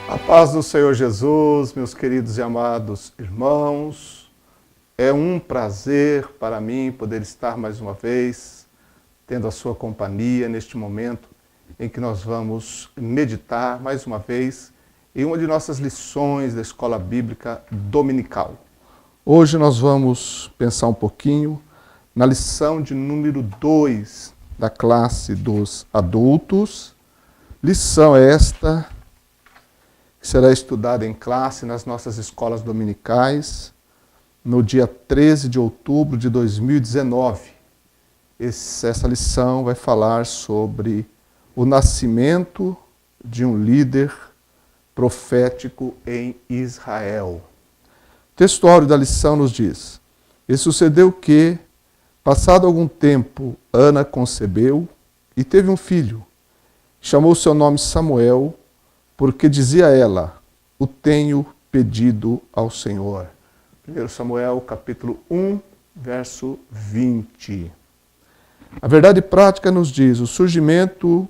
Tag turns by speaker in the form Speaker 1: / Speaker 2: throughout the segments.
Speaker 1: A paz do Senhor Jesus, meus queridos e amados irmãos, é um prazer para mim poder estar mais uma vez tendo a sua companhia neste momento em que nós vamos meditar mais uma vez em uma de nossas lições da Escola Bíblica Dominical. Hoje nós vamos pensar um pouquinho na lição de número 2 da classe dos adultos. Lição esta que será estudada em classe nas nossas escolas dominicais no dia 13 de outubro de 2019. Essa lição vai falar sobre o nascimento de um líder profético em Israel. O textuário da lição nos diz: E sucedeu que, passado algum tempo, Ana concebeu e teve um filho. Chamou seu nome Samuel, porque dizia ela: o tenho pedido ao Senhor. 1 Samuel capítulo 1, verso 20. A verdade prática nos diz: o surgimento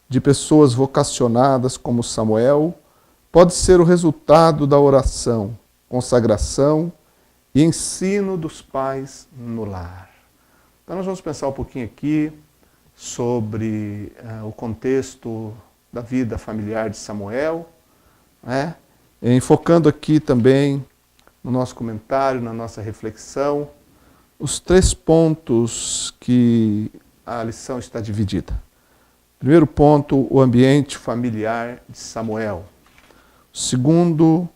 Speaker 1: de pessoas vocacionadas como Samuel pode ser o resultado da oração, consagração e ensino dos pais no lar. Então nós vamos pensar um pouquinho aqui sobre o contexto da vida familiar de Samuel, né? Enfocando aqui também no nosso comentário, na nossa reflexão, os 3 pontos que a lição está dividida. Primeiro ponto, o ambiente familiar de Samuel. Segundo,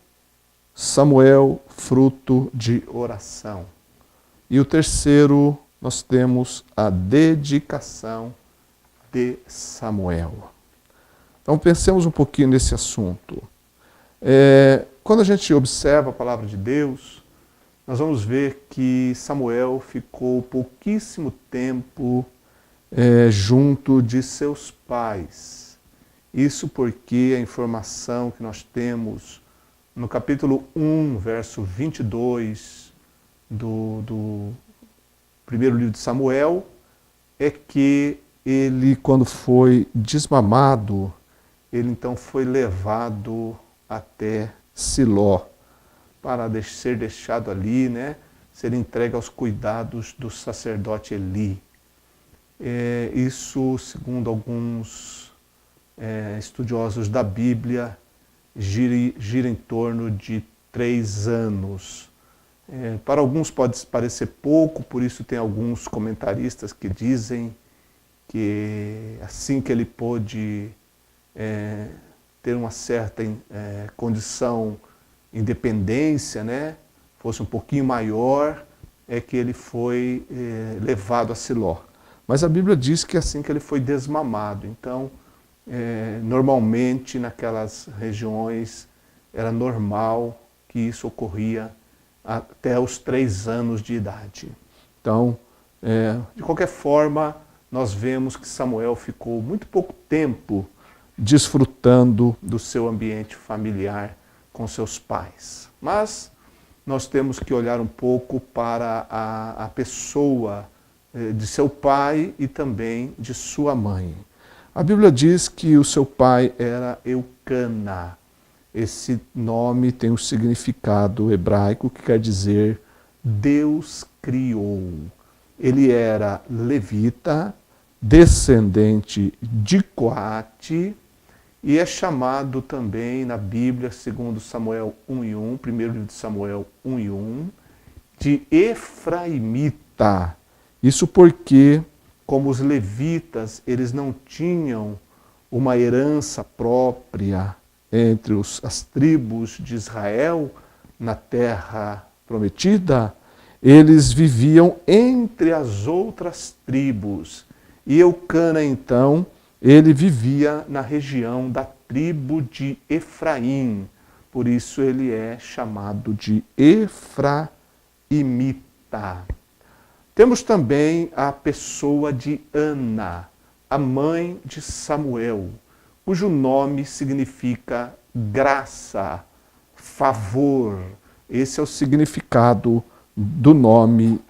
Speaker 1: Samuel, fruto de oração. E o terceiro, nós temos a dedicação de Samuel. Então pensemos um pouquinho nesse assunto. Quando a gente observa a palavra de Deus, nós vamos ver que Samuel ficou pouquíssimo tempo junto de seus pais. Isso porque a informação que nós temos no capítulo 1, verso 22 do primeiro livro de Samuel, é que ele, quando foi desmamado, ele então foi levado até Siló, para ser deixado ali, né, ser entregue aos cuidados do sacerdote Eli. Isso, segundo alguns estudiosos da Bíblia, gira em torno de 3 anos. Para alguns pode parecer pouco, por isso tem alguns comentaristas que dizem que assim que ele pôde ter uma certa condição, independência, né, fosse um pouquinho maior, é que ele foi levado a Siló. Mas a Bíblia diz que é assim que ele foi desmamado. Então, normalmente naquelas regiões era normal que isso ocorria até os 3 anos de idade. Então, de qualquer forma, nós vemos que Samuel ficou muito pouco tempo desfrutando do seu ambiente familiar com seus pais. Mas nós temos que olhar um pouco para a pessoa de seu pai e também de sua mãe. A Bíblia diz que o seu pai era Eucana. Esse nome tem um significado hebraico que quer dizer Deus criou. Ele era levita, descendente de Coate, e é chamado também na Bíblia, segundo Samuel 1:1, primeiro livro de Samuel 1:1, de Efraimita. Isso porque, como os levitas, eles não tinham uma herança própria entre as tribos de Israel na terra prometida, eles viviam entre as outras tribos. E Eucana, então, ele vivia na região da tribo de Efraim. Por isso ele é chamado de Efraimita. Temos também a pessoa de Ana, a mãe de Samuel, cujo nome significa graça, favor. Esse é o significado do nome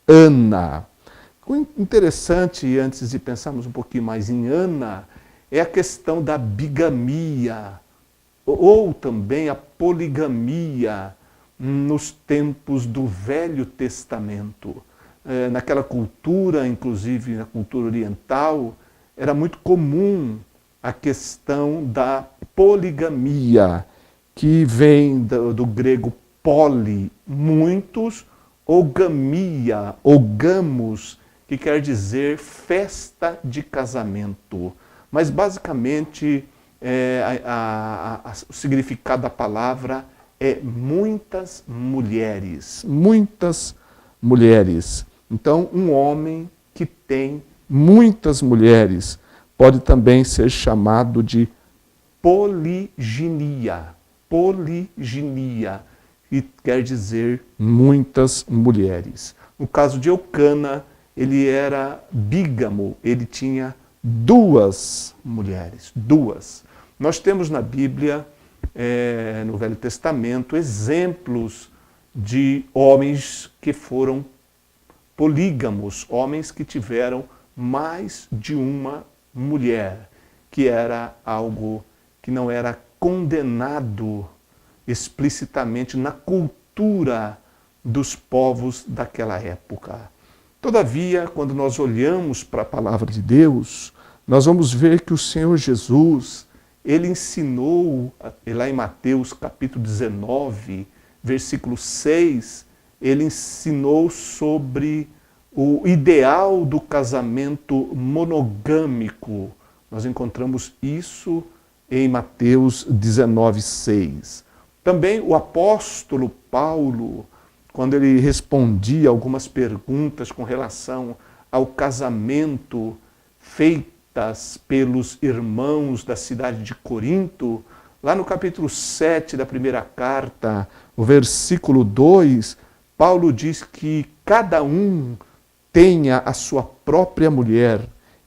Speaker 1: Ana. O interessante, antes de pensarmos um pouquinho mais em Ana, é a questão da bigamia. ou também a poligamia nos tempos do Velho Testamento. Naquela cultura, inclusive na cultura oriental, era muito comum a questão da poligamia, que vem do grego poli, muitos, ou gamia, ou gamos, que quer dizer festa de casamento. Mas basicamente o significado da palavra é muitas mulheres. Muitas mulheres. Então, um homem que tem muitas mulheres pode também ser chamado de poliginia. Poliginia, que quer dizer muitas mulheres. No caso de Eucana, ele era bígamo, ele tinha 2 mulheres, 2. Nós temos na Bíblia, no Velho Testamento, exemplos de homens que foram polígamos, homens que tiveram mais de uma mulher, que era algo que não era condenado explicitamente na cultura dos povos daquela época. Todavia, quando nós olhamos para a palavra de Deus, nós vamos ver que o Senhor Jesus, ele ensinou, lá em Mateus capítulo 19, versículo 6, ele ensinou sobre o ideal do casamento monogâmico. Nós encontramos isso em Mateus 19, 6. Também o apóstolo Paulo, quando ele respondia algumas perguntas com relação ao casamento feitas pelos irmãos da cidade de Corinto, lá no capítulo 7 da primeira carta, o versículo 2, Paulo diz que cada um tenha a sua própria mulher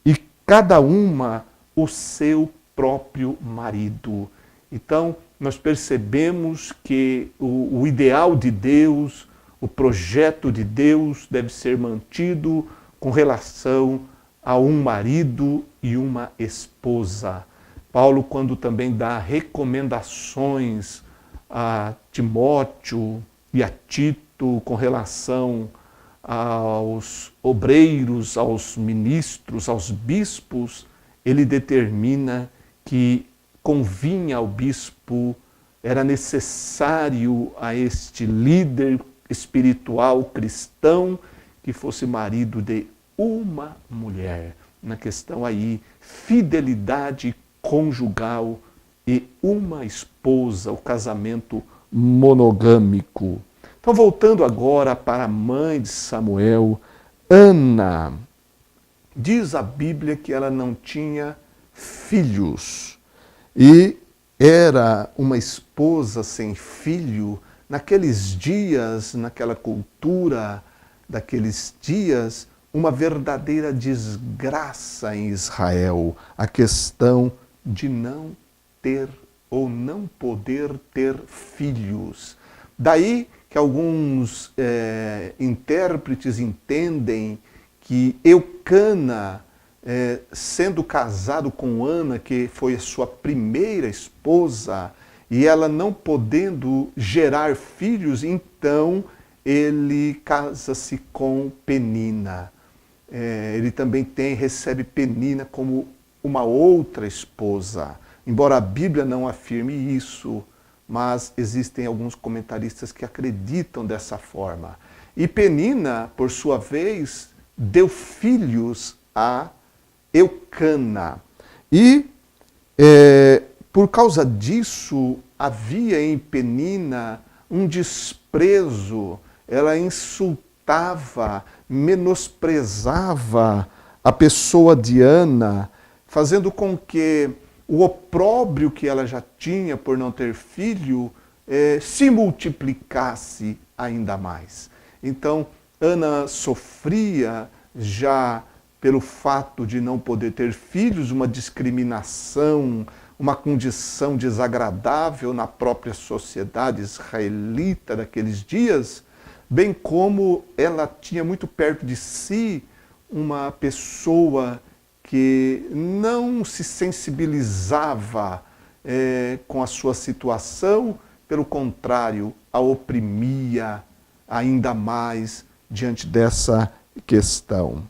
Speaker 1: e cada uma o seu próprio marido. Então, nós percebemos que o ideal de Deus, o projeto de Deus deve ser mantido com relação a um marido e uma esposa. Paulo, quando também dá recomendações a Timóteo e a Tito com relação aos obreiros, aos ministros, aos bispos, ele determina que convinha ao bispo, era necessário a este líder espiritual cristão que fosse marido de uma mulher. Na questão aí, fidelidade conjugal e uma esposa, o casamento monogâmico. Então, voltando agora para a mãe de Samuel, Ana, diz a Bíblia que ela não tinha filhos e era uma esposa sem filho. Naqueles dias, naquela cultura daqueles dias, uma verdadeira desgraça em Israel, a questão de não ter ou não poder ter filhos. Daí que alguns intérpretes entendem que Eucana, sendo casado com Ana, que foi a sua primeira esposa, e ela não podendo gerar filhos, então ele casa-se com Penina. Ele também recebe Penina como uma outra esposa. Embora a Bíblia não afirme isso, mas existem alguns comentaristas que acreditam dessa forma. E Penina, por sua vez, deu filhos a Eucana. E por causa disso, havia em Penina um desprezo. Ela insultava, menosprezava a pessoa de Ana, fazendo com que o opróbrio que ela já tinha por não ter filho se multiplicasse ainda mais. Então, Ana sofria já pelo fato de não poder ter filhos, uma discriminação, uma condição desagradável na própria sociedade israelita daqueles dias, bem como ela tinha muito perto de si uma pessoa que não se sensibilizava com a sua situação, pelo contrário, a oprimia ainda mais diante dessa questão.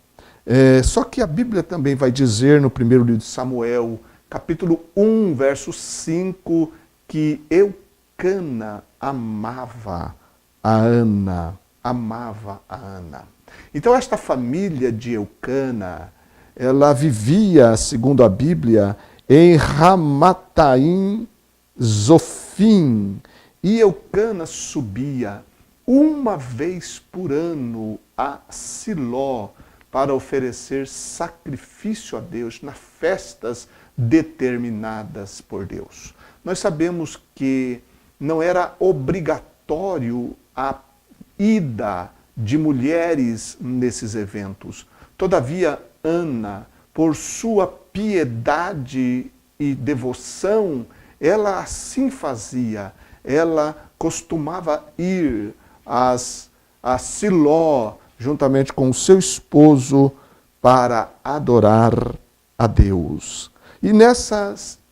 Speaker 1: Só que a Bíblia também vai dizer no primeiro livro de Samuel, capítulo 1, verso 5, que Eucana amava a Ana. Então esta família de Eucana, ela vivia, segundo a Bíblia, em Ramataim Zofim. E Eucana subia uma vez por ano a Siló para oferecer sacrifício a Deus nas festas determinadas por Deus. Nós sabemos que não era obrigatório a ida de mulheres nesses eventos. Todavia, Ana, por sua piedade e devoção, ela assim fazia. Ela costumava ir a Siló, juntamente com o seu esposo, para adorar a Deus. E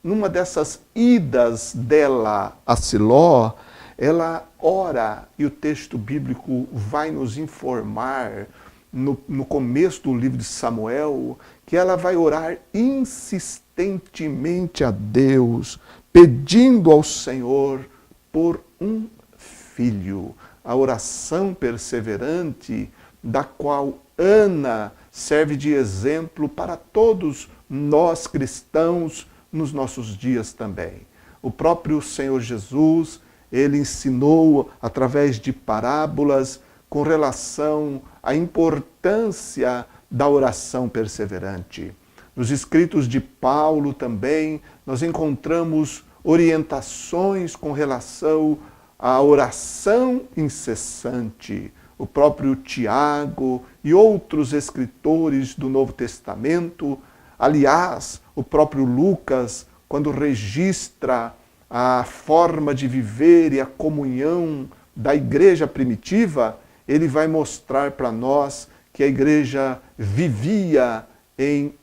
Speaker 1: numa dessas idas dela a Siló, ela ora, e o texto bíblico vai nos informar, no começo do livro de Samuel, que ela vai orar insistentemente a Deus, pedindo ao Senhor por um filho. A oração perseverante, da qual Ana serve de exemplo para todos nós cristãos nos nossos dias também. O próprio Senhor Jesus, ele ensinou através de parábolas com relação à importância da oração perseverante. Nos escritos de Paulo também nós encontramos orientações com relação à oração incessante. O próprio Tiago e outros escritores do Novo Testamento, aliás, o próprio Lucas, quando registra a forma de viver e a comunhão da igreja primitiva, ele vai mostrar para nós que a igreja vivia em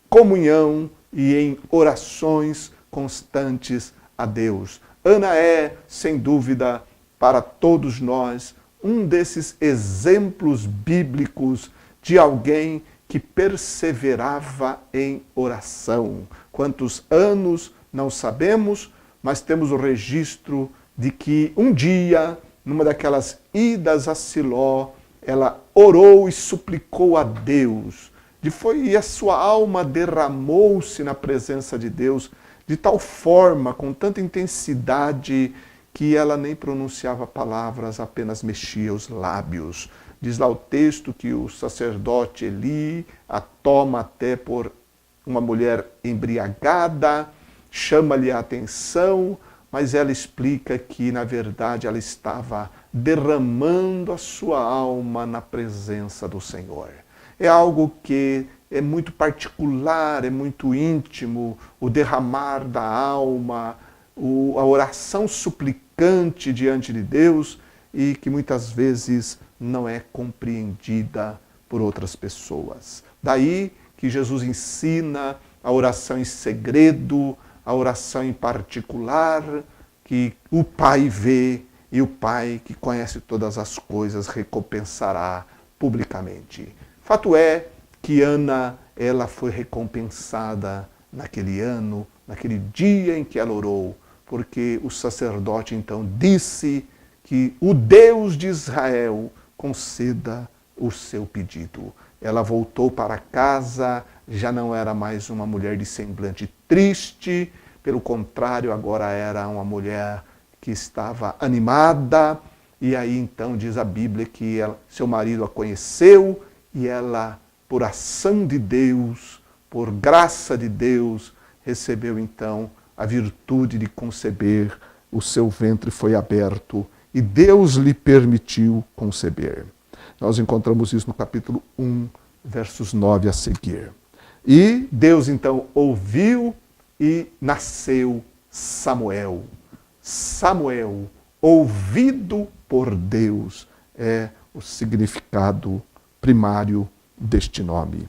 Speaker 1: comunhão e em orações constantes a Deus. Ana é, sem dúvida, para todos nós, um desses exemplos bíblicos de alguém que perseverava em oração. Quantos anos, não sabemos, mas temos o registro de que um dia, numa daquelas idas a Siló, ela orou e suplicou a Deus. E a sua alma derramou-se na presença de Deus de tal forma, com tanta intensidade, que ela nem pronunciava palavras, apenas mexia os lábios. Diz lá o texto que o sacerdote Eli a toma até por uma mulher embriagada, chama-lhe a atenção, mas ela explica que, na verdade, ela estava derramando a sua alma na presença do Senhor. É algo que é muito particular, é muito íntimo, o derramar da alma, a oração suplicante diante de Deus, e que muitas vezes não é compreendida por outras pessoas. Daí que Jesus ensina a oração em segredo, a oração em particular, que o Pai vê, e o Pai que conhece todas as coisas recompensará publicamente. Fato é que Ana, ela foi recompensada naquele ano, naquele dia em que ela orou, porque o sacerdote então disse que o Deus de Israel conceda o seu pedido. Ela voltou para casa, já não era mais uma mulher de semblante triste, pelo contrário, agora era uma mulher que estava animada, e aí então diz a Bíblia que seu marido a conheceu, e ela, por ação de Deus, por graça de Deus, recebeu então a virtude de conceber, o seu ventre foi aberto, e Deus lhe permitiu conceber. Nós encontramos isso no capítulo 1, versos 9 a seguir. E Deus então ouviu e nasceu Samuel. Samuel, ouvido por Deus, é o significado primário deste nome.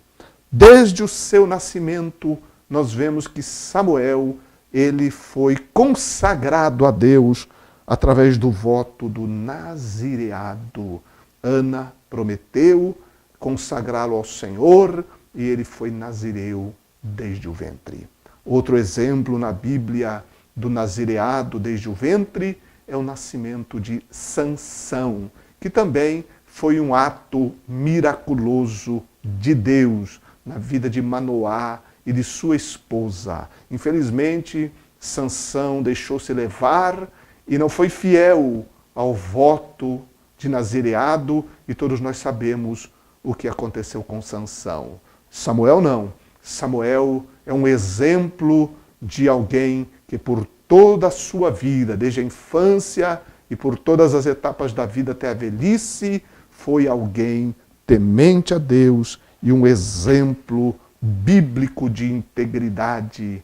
Speaker 1: Desde o seu nascimento, nós vemos que Samuel, ele foi consagrado a Deus através do voto do nazireado. Ana prometeu consagrá-lo ao Senhor e ele foi nazireu desde o ventre. Outro exemplo na Bíblia do nazireado desde o ventre é o nascimento de Sansão, que também foi um ato miraculoso de Deus na vida de Manoá e de sua esposa. Infelizmente, Sansão deixou-se levar e não foi fiel ao voto de nazireado, e todos nós sabemos o que aconteceu com Sansão. Samuel não. Samuel é um exemplo de alguém que por toda a sua vida, desde a infância e por todas as etapas da vida até a velhice, foi alguém temente a Deus e um exemplo bíblico de integridade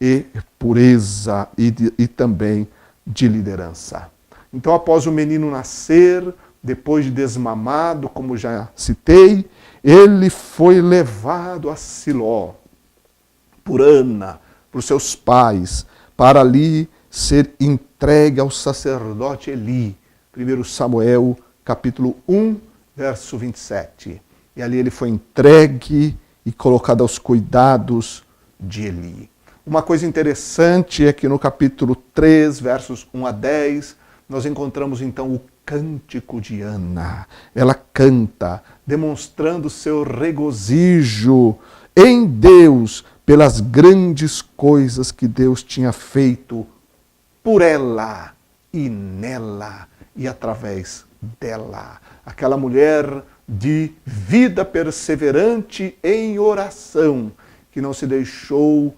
Speaker 1: e pureza e também de liderança. Então, após o menino nascer, depois de desmamado, como já citei, ele foi levado a Siló por Ana, por seus pais, para ali ser entregue ao sacerdote Eli. 1 Samuel, capítulo 1, verso 27. E ali ele foi entregue e colocado aos cuidados de Eli. Uma coisa interessante é que no capítulo 3, versos 1 a 10, nós encontramos então o cântico de Ana. Ela canta, demonstrando seu regozijo em Deus pelas grandes coisas que Deus tinha feito por ela e nela e através dela. Aquela mulher de vida perseverante em oração, que não se deixou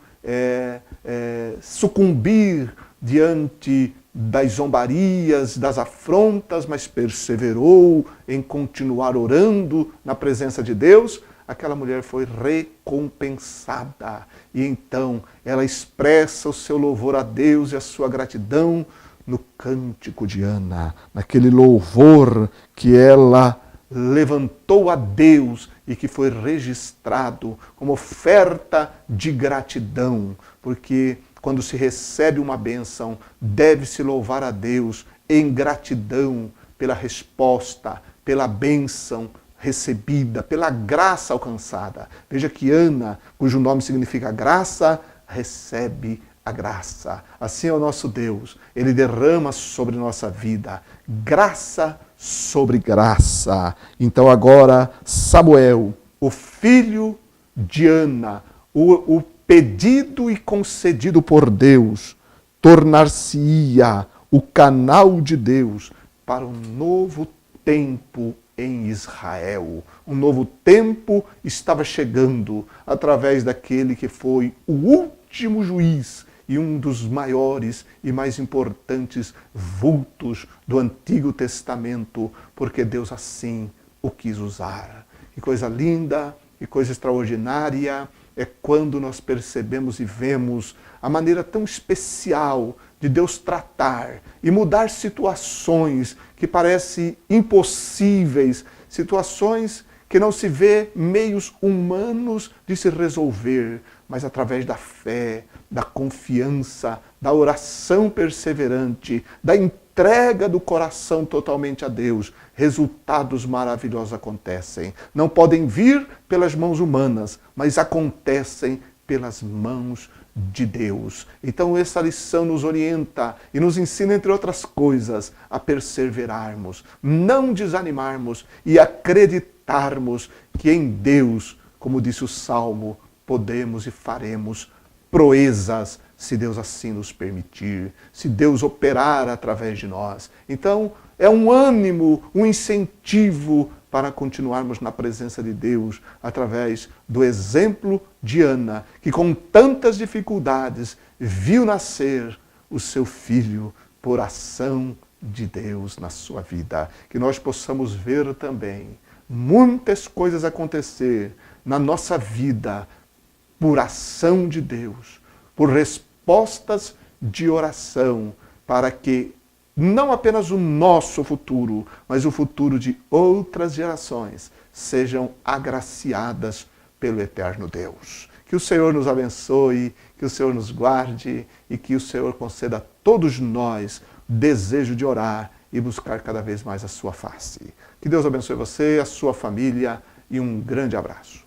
Speaker 1: sucumbir diante das zombarias, das afrontas, mas perseverou em continuar orando na presença de Deus. Aquela mulher foi recompensada. E então ela expressa o seu louvor a Deus e a sua gratidão no cântico de Ana, naquele louvor que ela levantou a Deus e que foi registrado como oferta de gratidão, porque quando se recebe uma bênção, deve-se louvar a Deus em gratidão pela resposta, pela bênção recebida, pela graça alcançada. Veja que Ana, cujo nome significa graça, recebe a graça. Assim é o nosso Deus. Ele derrama sobre nossa vida graça sobre graça. Então agora Samuel, o filho de Ana, o pedido e concedido por Deus, tornar-se-ia o canal de Deus para um novo tempo em Israel. Um novo tempo estava chegando através daquele que foi o último juiz e um dos maiores e mais importantes vultos do Antigo Testamento, porque Deus assim o quis usar. Que coisa linda, que coisa extraordinária é quando nós percebemos e vemos a maneira tão especial de Deus tratar e mudar situações que parecem impossíveis, situações que não se vê meios humanos de se resolver, mas através da fé, da confiança, da oração perseverante, da entrega do coração totalmente a Deus, resultados maravilhosos acontecem. Não podem vir pelas mãos humanas, mas acontecem pelas mãos de Deus. Então essa lição nos orienta e nos ensina, entre outras coisas, a perseverarmos, não desanimarmos e acreditarmos que em Deus, como disse o Salmo, podemos e faremos proezas, se Deus assim nos permitir, se Deus operar através de nós. Então, é um ânimo, um incentivo para continuarmos na presença de Deus, através do exemplo de Ana, que com tantas dificuldades viu nascer o seu filho por ação de Deus na sua vida. Que nós possamos ver também muitas coisas acontecer na nossa vida por ação de Deus, por respostas de oração, para que não apenas o nosso futuro, mas o futuro de outras gerações sejam agraciadas pelo eterno Deus. Que o Senhor nos abençoe, que o Senhor nos guarde e que o Senhor conceda a todos nós o desejo de orar e buscar cada vez mais a sua face. Que Deus abençoe você, a sua família e um grande abraço.